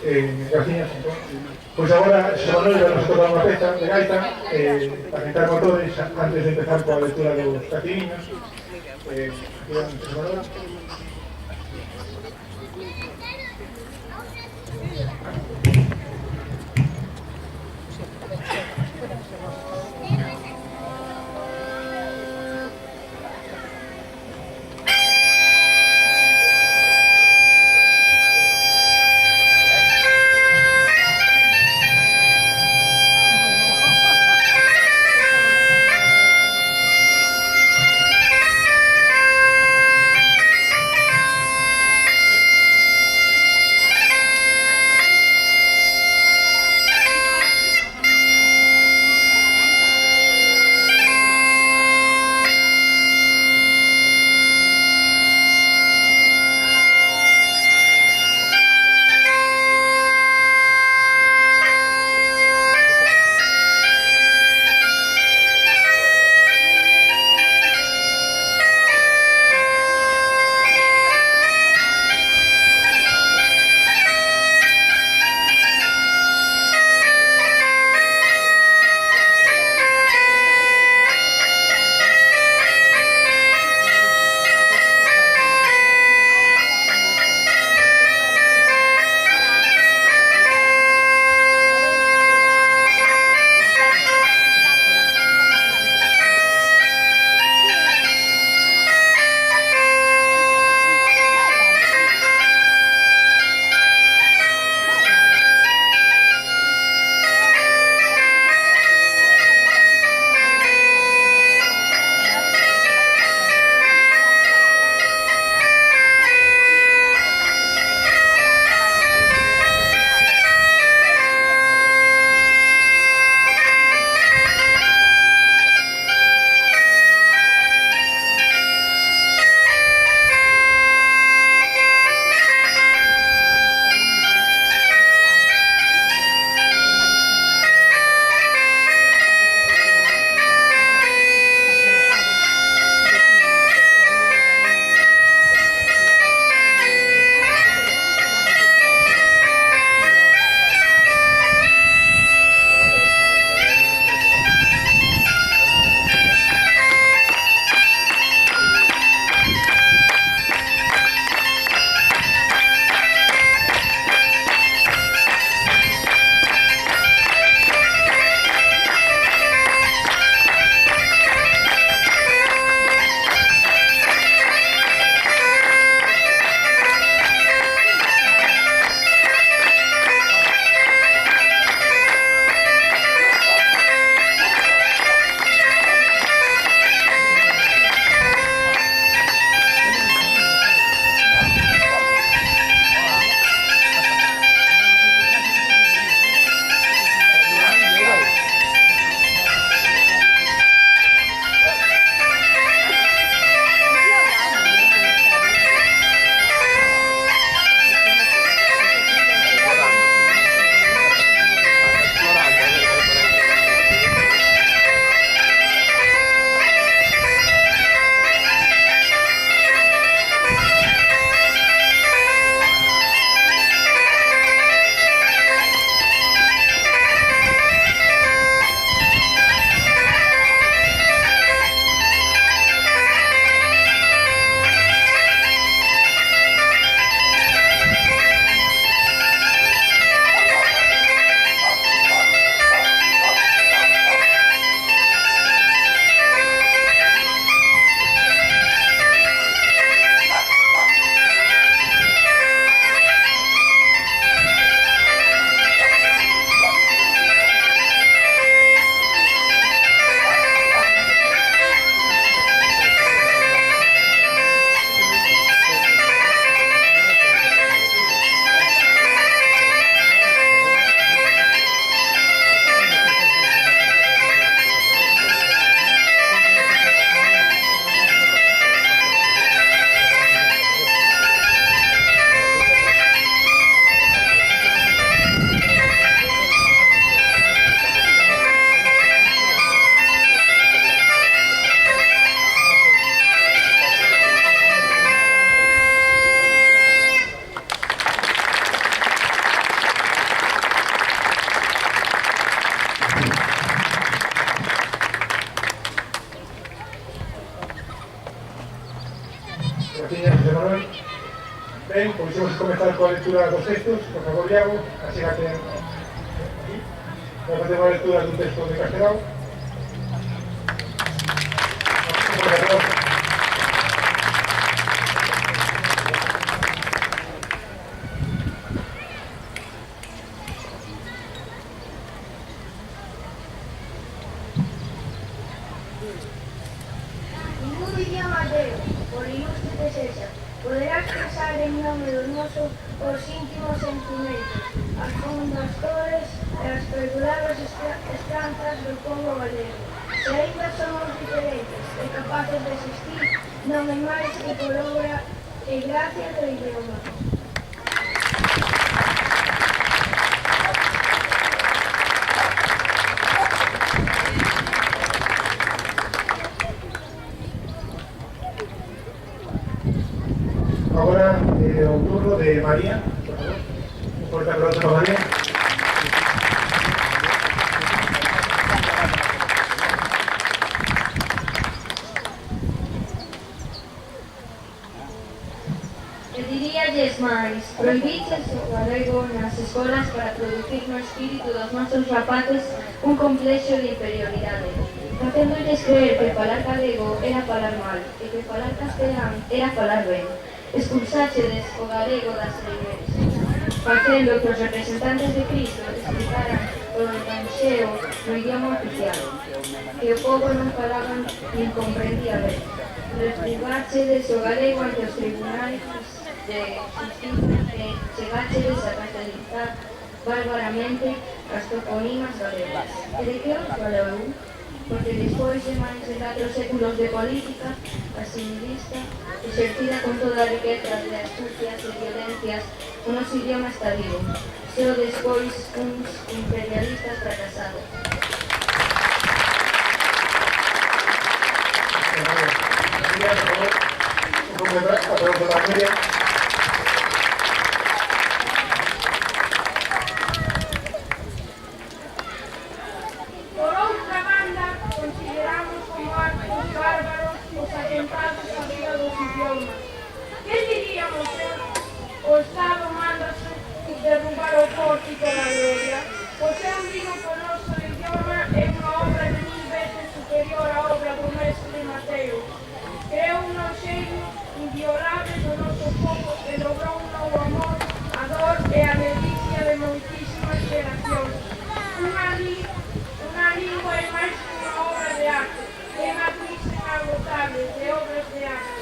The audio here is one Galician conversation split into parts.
graciñas, entón. Pois agora, se Manuel vai nos tocar unha peza de gaita para cantar motores antes de empezar coa lectura dos cativiños. Aquí van, se Manuel. comenzar coa lectura dos textos, por favor, Iago, achégate aquí. Vamos a facer unha lectura dun texto de Castelao. Ningún idioma deu, por ilustre que sexa, poderá expresar en nome do noso os íntimos sentimentos, as fondas dores e as perdurables esperanzas do povo galego. Se ainda somos diferentes e capaces de existir, non é máis que por obra e gracia do idioma. Ahora o turno de María, por favor. Un fuerte aplauso para María. E diríalles máis, prohibiches o galego nas escolas para producir no espírito dos nosos rapaces un complexo de inferioridade, facéndolles creer que falar galego era falar mal e que falar castelán era falar ben. Expulsáchedes o galego das leires, facendo que os representantes de Cristo explicaran o evanxeo no idioma oficial, que o povo non falaban nin comprendía ben. Refugáchedes o galego ante os tribunais de justicia e chegáchedes a castellizar bárbaramente as toponimas galegas. E de que os falou? Porque despois de máis de 4 séculos de política asimilista, exercida con toda a riqueza de astucias e violencias, o noso idioma está vivo, só despois uns imperialistas fracasados. Por outra banda, consideramos como actos bárbaros os atentados á vida dos idiomas. Que diríamos o Estado mándase derrubar o pórtico da gloria? Pois eu digo que o noso idioma é unha obra de 1000 veces superior á obra do mestre Mateo. Creou un xeito inviolable do noso povo e logrou un novo amor, a dor e a delicia de moitísimas xeracións. Unha lingua é máis que unha obra de arte, é matriz inagotable de obras de arte.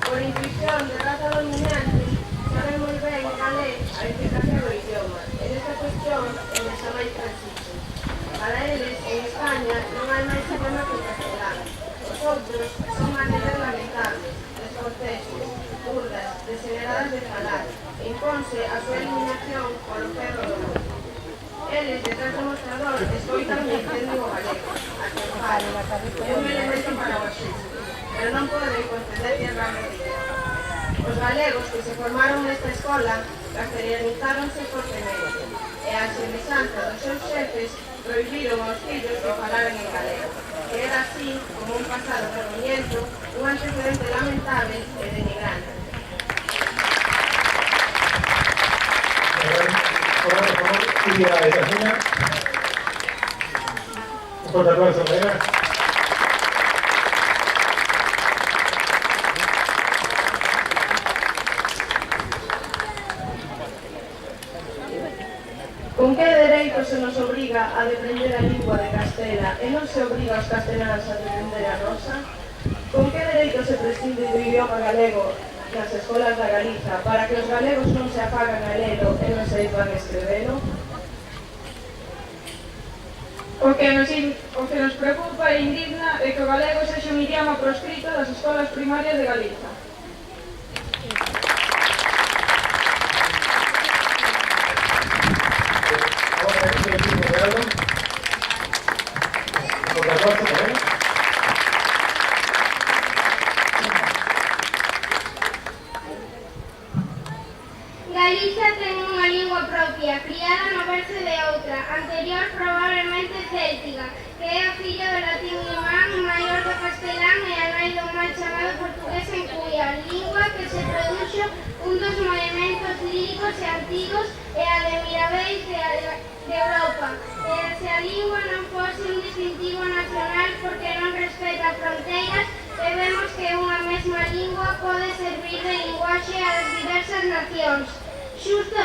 Por intuición de raza dominante, sabemos ben cal é a eficacia do idioma, e nesta cuestión é esa máis transito. Para eles, en España, non hai máis idioma que o castelán. Os outros son maneiras lamentables, descorteses, burdas, degeneradas de falar, e impónse a súa eliminación polo ferro do mundo. Eles, detrás do mostrador, escoitan que entenden o galego, a que fale, é un elemento para o axuste, pero non poden conceder tierra rodilla. Os galegos que se formaron nesta escola castellanizáronse fortemente, e a semellanza dos seus xefes prohibiron aos fillos que falaran en galego, que era así como un pasado vergoñento, un antecedente lamentable e denigrante. Ahora, por favor, Silvia de Casina. Un fuerte aplauso para ella. Con que dereito se nos obriga a defender a lingua de Castela e non se obriga aos casteláns a defender a nosa? Con que dereito se prescinde do idioma galego nas escolas da Galiza para que os galegos non se afagan a lelo e non seiban escrevelo? O que nos preocupa e indigna é que o galego sexa un idioma proscrito das escolas primarias de Galiza. Ahora, el equipo de Aldo. Por la cuarta, por ahí. Galiza ten unha lingua propia, criada no berce de outra, anterior probablemente céltica, que é a filla do latín irmán, maior do castelán e a nai do mal chamado portugués en cuya lingua que se produxo un dos movimentos líricos e antigos e a de Mirabeis de Europa. E se a lingua non fose un distintivo nacional porque non respeta fronteiras, e vemos que unha mesma lingua pode servir de linguaxe ás diversas nacións. Xusto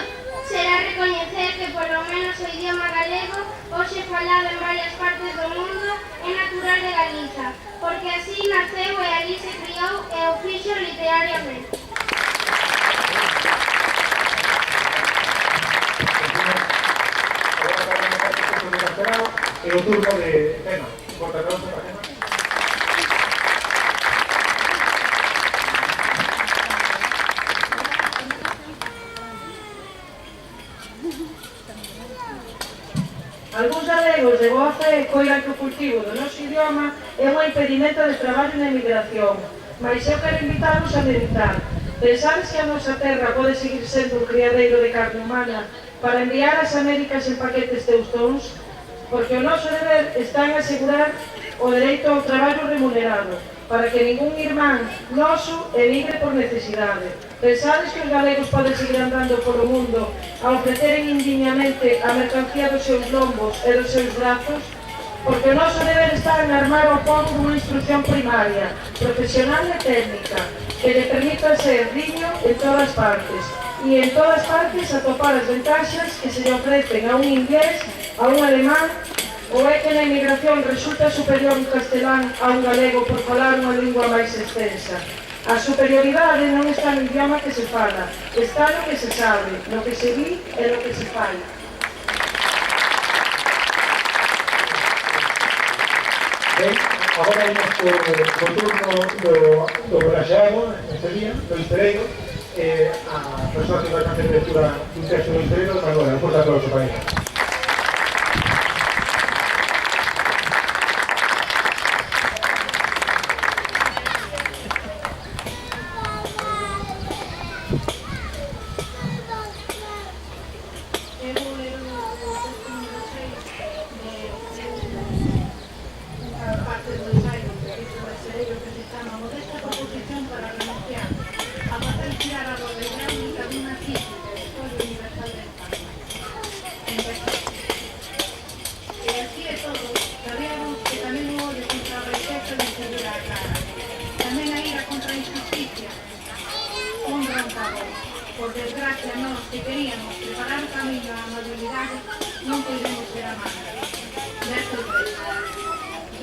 será recoñecer que polo menos o idioma galego, hoxe falado en varias partes do mundo, é natural de Galiza, porque así naceu e ali se criou e o fixo literariamente. É o turno de Gema. Corta aplauso para Gema. Algúns galegos de boa fe coidan que o cultivo do noso idioma é un impedimento de traballo na emigración, mas eu quero invitarvos a meditar. Pensades que a nosa terra pode seguir sendo un criadeiro de carne humana para enviar ás Américas en paquetes teustóns? Porque o noso deber está en asegurar o dereito ao traballo remunerado, para que ningún irmán noso emigre por necesidade. Pensades que os galegos poden seguir andando polo mundo a ofreceren indignamente a mercancía dos seus lombos e dos seus brazos? Porque o noso deber está en armar ao povo unha instrucción primaria, profesional e técnica, que le permita ser digno en todas partes, e en todas partes atopar as ventaxas que se lle ofrecen a un inglés, a un alemán, ou é que na emigración resulta superior un castelán a un galego por falar unha lingua máis extensa. A superioridade non está no idioma que se fala, está no que se sabe, no que se di e no que se fai. Ben, agora imos co turno do Braxeado, neste día, do Pereiro, a persoa que vai facer lectura dun texto do Pereiro, Manuel, por aplauso para ella. Por desgracia, nós que queríamos preparar o camiño á amabilidade non podemos ser amables. Desta vez,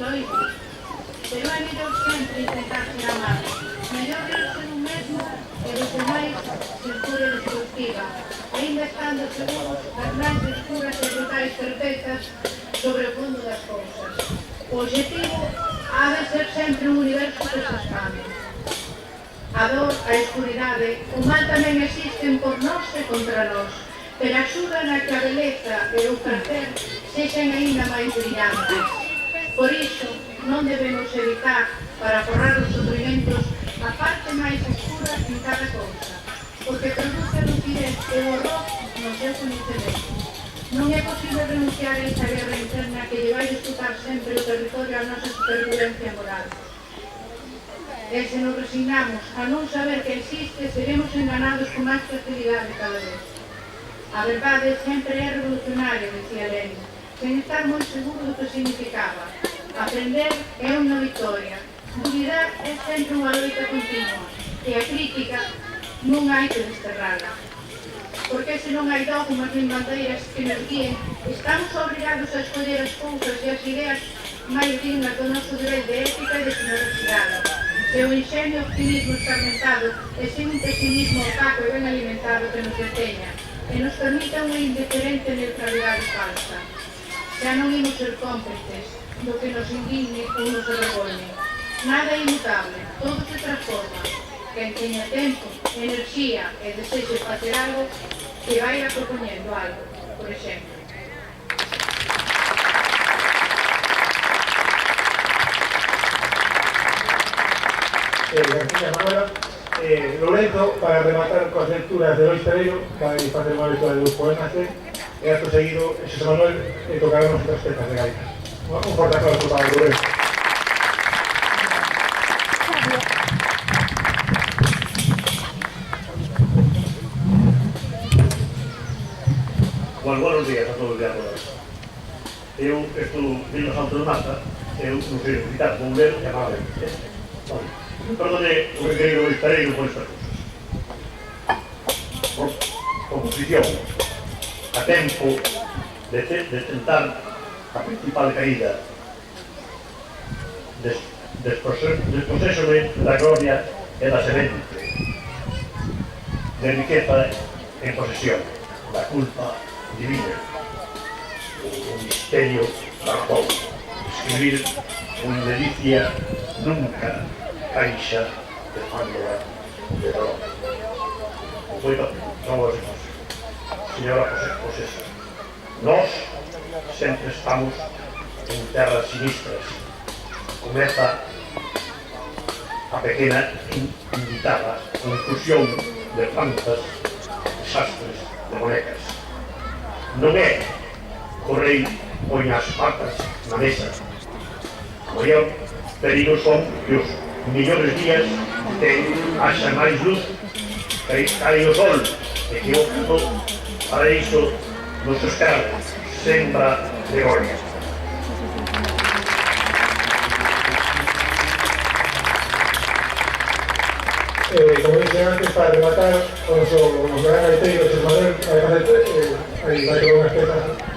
loito, pero é mellor sempre intentar ser amable. Mellor rirse dun mesmo e dos demais ser pura destructiva, ainda estando seguros das máis escuras e brutais certezas sobre o fondo das cousas. O objetivo ha de ser sempre un universo que se expande. A dor, a escuridade, o mal tamén existen por nós e contra nós, pero axudan a que a beleza e o prazer sexan aínda máis brillantes. Por iso, non debemos evitar, para forrar os sofrimentos, a parte máis oscura en cada cousa, porque produce lucidez e horror no seu coñecemento. Non é posible renunciar a esta guerra interna que lle vai disputar sempre o territorio a nosa supervivencia moral. E se nos resignamos a non saber que existe, seremos enganados con máis facilidade cada vez. A verdade sempre é revolucionaria, decía Lenin, sen estar moi seguro do que significaba. Aprender é unha victoria, dubidar é sempre unha loita continua, e a crítica non hai que desterrala. Porque se non hai dogmas nin bandeiras que nos guíen, estamos obrigados a escoller as cousas e as ideas máis dignas do noso nivel de ética e de generosidade. Se o inxenio optimismo escarmentado e sen un pesimismo opaco e ben alimentado que nos deteña e nos permita unha indiferente neutralidade falsa. Xa non imos ser cómplices do que nos indigne ou nos revolne. Nada é inmutable, todo se transforma. Quen teña tempo, enerxía e desexe facer algo, que vai a propoñendo algo, por exemplo. Gracias, Manuela. Lorenzo, para rematar coas lecturas de Lois Pereiro, vai facer unha lectura de dos poemas e acto seguido, Xosé Manuel tocaremos outras pezas de gaita. Un forte aplauso para Lorenzo. Bueno, buenos días a todos e a todas. Eu estou vindo a Santo de Mata, eu non sei visitar, vou ler e amar. Perdone o requerido Luis Pereiro por estas cosas. Composición. A tempo de tentar a principal caída. Desposésome da gloria e da semente. De riqueza en posesión. Da culpa divina. O misterio da razón. Escribir unha delicia nunca caixa de fándola de dolor. Poeta, non vos demás. Señora Posesa, nós sempre estamos en terras sinistras. Comeza a pequena invitada con infusión de plantas, desastres, de bonecas. Non é o rei poñe as patas na mesa. O maior perigo son que os millores días que haxa máis luz, que cae o sol e que o paraíso nos espera, sembra de gloria. Como dije antes, para rematar, o gran gaiteiro Xosé Manuel vai facer unhas pezas